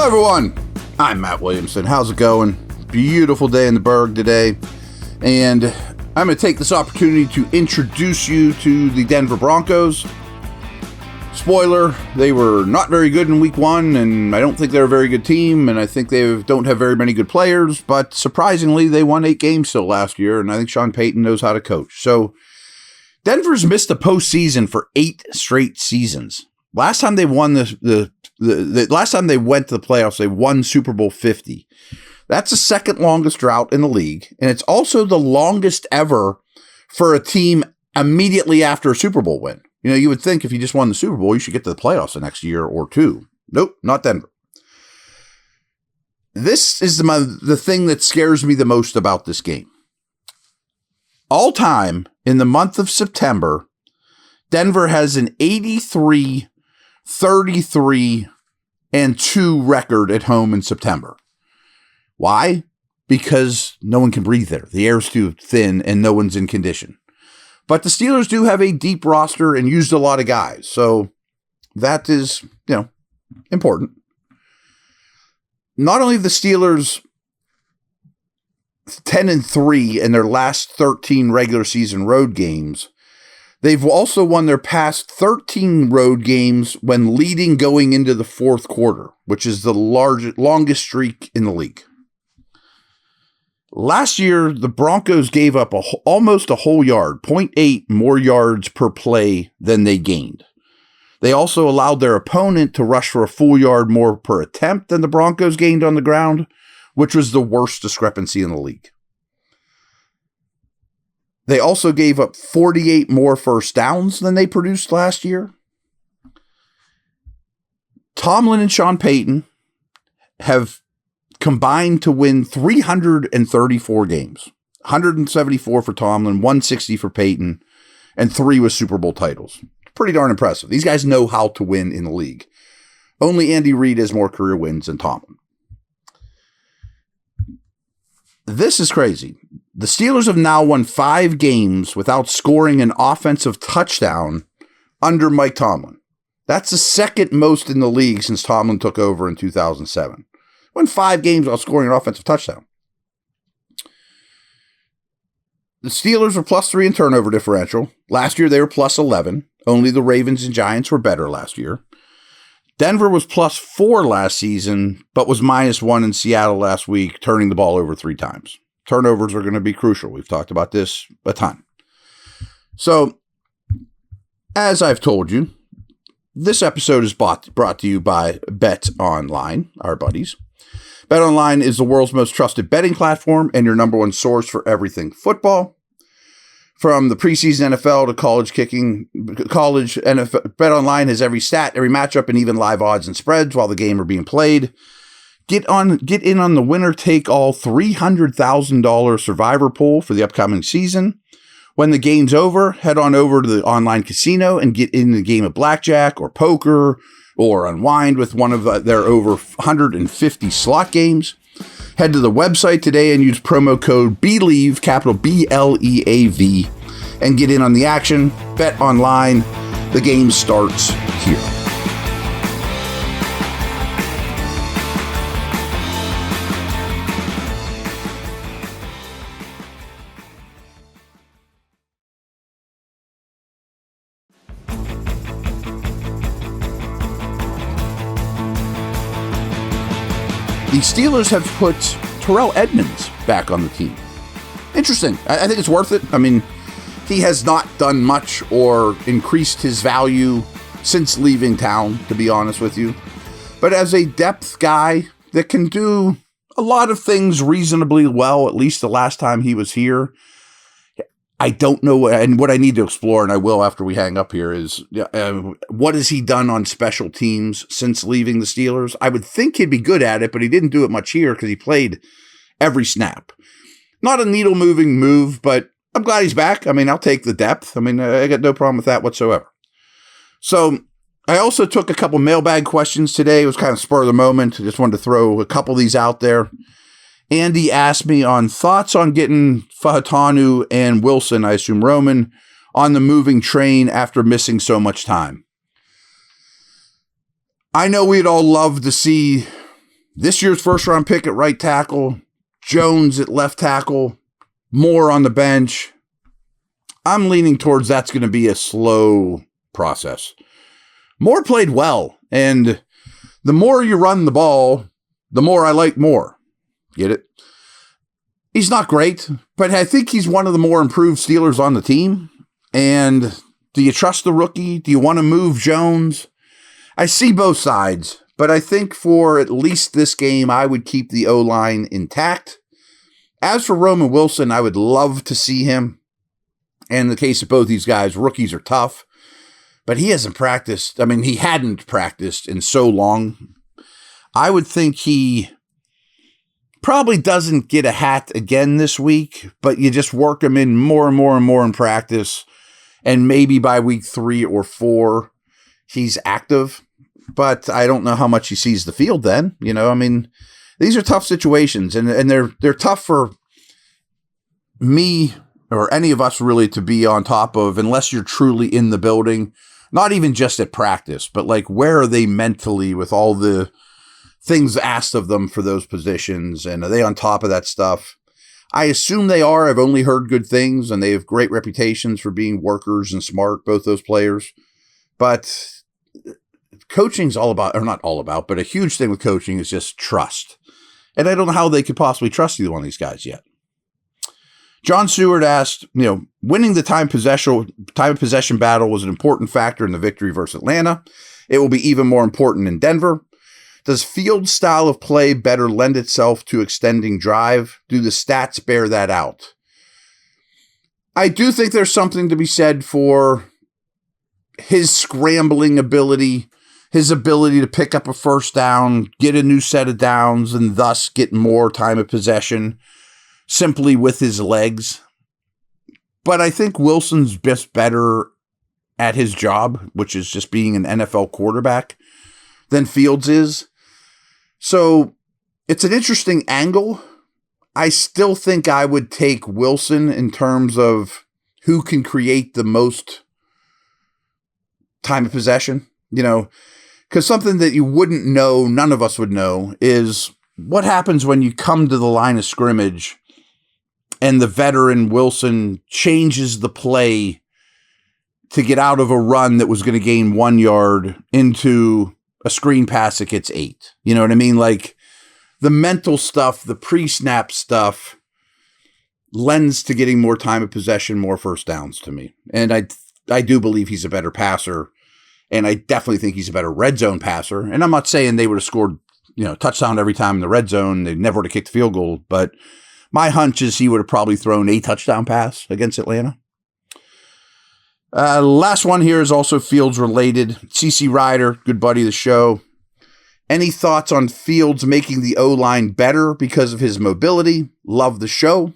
Hello everyone, I'm Matt Williamson. How's it going? Beautiful day in the Berg today, and I'm going to take this opportunity to introduce you to the Denver Broncos. Spoiler, they were not very good in week one, and I don't think they're a very good team, and I think they don't have very many good players, but surprisingly, they won 8 games still last year, and I think Sean Payton knows how to coach. So, Denver's missed the postseason for 8 straight seasons. Last time they won the last time they went to the playoffs, they won Super Bowl 50. That's the second longest drought in the league, and it's also the longest ever for a team immediately after a Super Bowl win. You know, you would think if you just won the Super Bowl, you should get to the playoffs the next year or two. Nope, not Denver. This is the thing that scares me the most about this game. All time, in the month of September, Denver has an 83, 33, and 2 record at home in September. Why? Because no one can breathe there. The air's too thin and no one's in condition. But the Steelers do have a deep roster and used a lot of guys. So that is, important. Not only the Steelers 10-3 in their last 13 regular season road games, they've also won their past 13 road games when leading going into the fourth quarter, which is the longest streak in the league. Last year, the Broncos gave up almost a whole yard, 0.8 more yards per play than they gained. They also allowed their opponent to rush for a full yard more per attempt than the Broncos gained on the ground, which was the worst discrepancy in the league. They also gave up 48 more first downs than they produced last year. Tomlin and Sean Payton have combined to win 334 games. 174 for Tomlin, 160 for Payton, and 3 with Super Bowl titles. Pretty darn impressive. These guys know how to win in the league. Only Andy Reid has more career wins than Tomlin. This is crazy. The Steelers have now won 5 games without scoring an offensive touchdown under Mike Tomlin. That's the second most in the league since Tomlin took over in 2007. Won 5 games without scoring an offensive touchdown. The Steelers were +3 in turnover differential. Last year they were +11. Only the Ravens and Giants were better last year. Denver was +4 last season, but was -1 in Seattle last week, turning the ball over 3 times. Turnovers are going to be crucial. We've talked about this a ton. So, as I've told you, this episode is brought to you by Bet Online, our buddies. Bet Online is the world's most trusted betting platform and your number one source for everything football. From the preseason NFL to college NFL, Bet Online has every stat, every matchup, and even live odds and spreads while the game are being played. Get in on the winner-take-all $300,000 survivor pool for the upcoming season. When the game's over, head on over to the online casino and get in the game of blackjack or poker or unwind with one of their over 150 slot games. Head to the website today and use promo code BLEAV, capital BLEAV, and get in on the action. Bet Online. The game starts here. The Steelers have put Terrell Edmunds back on the team. Interesting. I think it's worth it. I mean, he has not done much or increased his value since leaving town, to be honest with you. But as a depth guy that can do a lot of things reasonably well, at least the last time he was here, I don't know, and what I need to explore, and I will after we hang up here, is what has he done on special teams since leaving the Steelers? I would think he'd be good at it, but he didn't do it much here because he played every snap. Not a needle-moving move, but I'm glad he's back. I mean, I'll take the depth. I mean, I got no problem with that whatsoever. So I also took a couple mailbag questions today. It was kind of spur of the moment. I just wanted to throw a couple of these out there. Andy asked me on thoughts on getting Fahatanu and Wilson, I assume Roman, on the moving train after missing so much time. I know we'd all love to see this year's first-round pick at right tackle, Jones at left tackle, Moore on the bench. I'm leaning towards that's going to be a slow process. Moore played well, and the more you run the ball, the more I like Moore. Get it? He's not great, but I think he's one of the more improved Steelers on the team. And do you trust the rookie? Do you want to move Jones? I see both sides, but I think for at least this game, I would keep the O-line intact. As for Roman Wilson, I would love to see him. And in the case of both these guys, rookies are tough, but he hasn't practiced. I mean, he hadn't practiced in so long. I would think he probably doesn't get a hat again this week, but you just work him in more and more and more in practice. And maybe by week 3 or 4, he's active, but I don't know how much he sees the field then. You know, I mean, these are tough situations, and they're tough for me or any of us really to be on top of unless you're truly in the building, not even just at practice, but like where are they mentally with all the things asked of them for those positions, and are they on top of that stuff? I assume they are. I've only heard good things, and they have great reputations for being workers and smart, both those players. But coaching's all about, or not all about, but a huge thing with coaching is just trust. And I don't know how they could possibly trust either one of these guys yet. John Seward asked, winning the time of possession battle was an important factor in the victory versus Atlanta. It will be even more important in Denver. Does Fields' style of play better lend itself to extending drive? Do the stats bear that out? I do think there's something to be said for his scrambling ability, his ability to pick up a first down, get a new set of downs, and thus get more time of possession simply with his legs. But I think Wilson's just better at his job, which is just being an NFL quarterback, than Fields is. So it's an interesting angle. I still think I would take Wilson in terms of who can create the most time of possession, because something that you wouldn't know, none of us would know, is what happens when you come to the line of scrimmage and the veteran Wilson changes the play to get out of a run that was going to gain 1 yard into a screen pass that gets 8. You know what I mean? Like the mental stuff, the pre-snap stuff lends to getting more time of possession, more first downs to me. And I do believe he's a better passer, and I definitely think he's a better red zone passer. And I'm not saying they would have scored, touchdown every time in the red zone. They never would have kicked the field goal, but my hunch is he would have probably thrown a touchdown pass against Atlanta. Last one here is also Fields related. CC Ryder, good buddy of the show. Any thoughts on Fields making the O-line better because of his mobility? Love the show.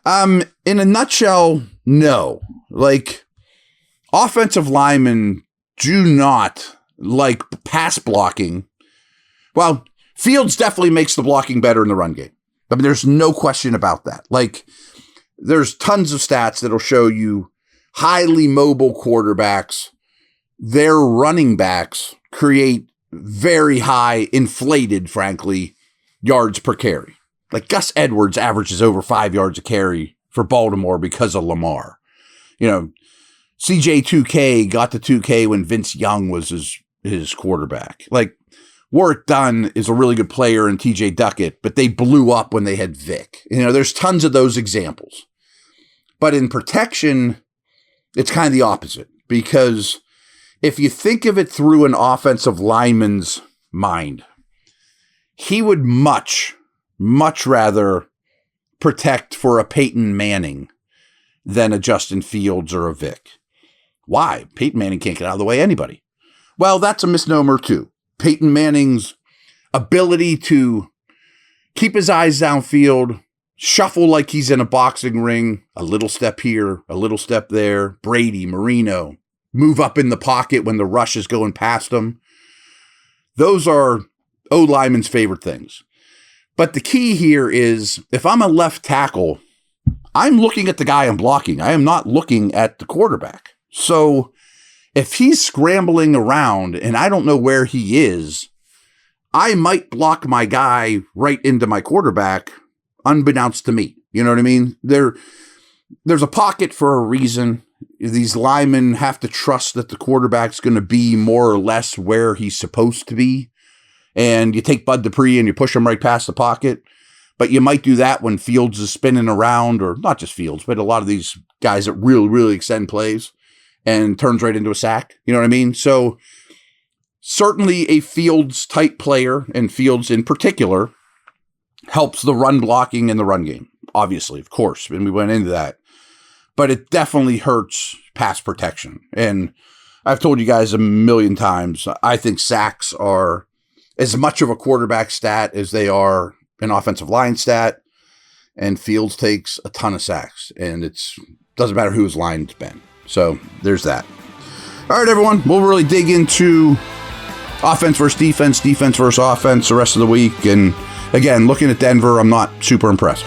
In a nutshell, no. Like, offensive linemen do not like pass blocking. Well, Fields definitely makes the blocking better in the run game. I mean, there's no question about that. Like, there's tons of stats that'll show you highly mobile quarterbacks, their running backs create very high, inflated, frankly, yards per carry. Like Gus Edwards averages over 5 yards a carry for Baltimore because of Lamar. CJ2K got to 2K when Vince Young was his quarterback. Like, Warwick Dunn is a really good player in TJ Duckett, but they blew up when they had Vic. There's tons of those examples. But in protection, it's kind of the opposite, because if you think of it through an offensive lineman's mind, he would much, much rather protect for a Peyton Manning than a Justin Fields or a Vic. Why? Peyton Manning can't get out of the way of anybody. Well, that's a misnomer too. Peyton Manning's ability to keep his eyes downfield, shuffle like he's in a boxing ring, a little step here, a little step there, Brady, Marino, move up in the pocket when the rush is going past him. Those are O-lineman's favorite things. But the key here is, if I'm a left tackle, I'm looking at the guy I'm blocking. I am not looking at the quarterback. So if he's scrambling around and I don't know where he is, I might block my guy right into my quarterback, unbeknownst to me. You know what I mean? There's a pocket for a reason. These linemen have to trust that the quarterback's going to be more or less where he's supposed to be. And you take Bud Dupree and you push him right past the pocket. But you might do that when Fields is spinning around, or not just Fields, but a lot of these guys that really, really extend plays and turns right into a sack. You know what I mean? So certainly a Fields type player, and Fields in particular, helps the run blocking and the run game. Obviously, of course, and we went into that. But it definitely hurts pass protection. And I've told you guys a million times, I think sacks are as much of a quarterback stat as they are an offensive line stat. And Fields takes a ton of sacks. And it doesn't matter whose line it's been. So there's that. All right, everyone. We'll really dig into offense versus defense versus offense the rest of the week. And again, looking at Denver, I'm not super impressed.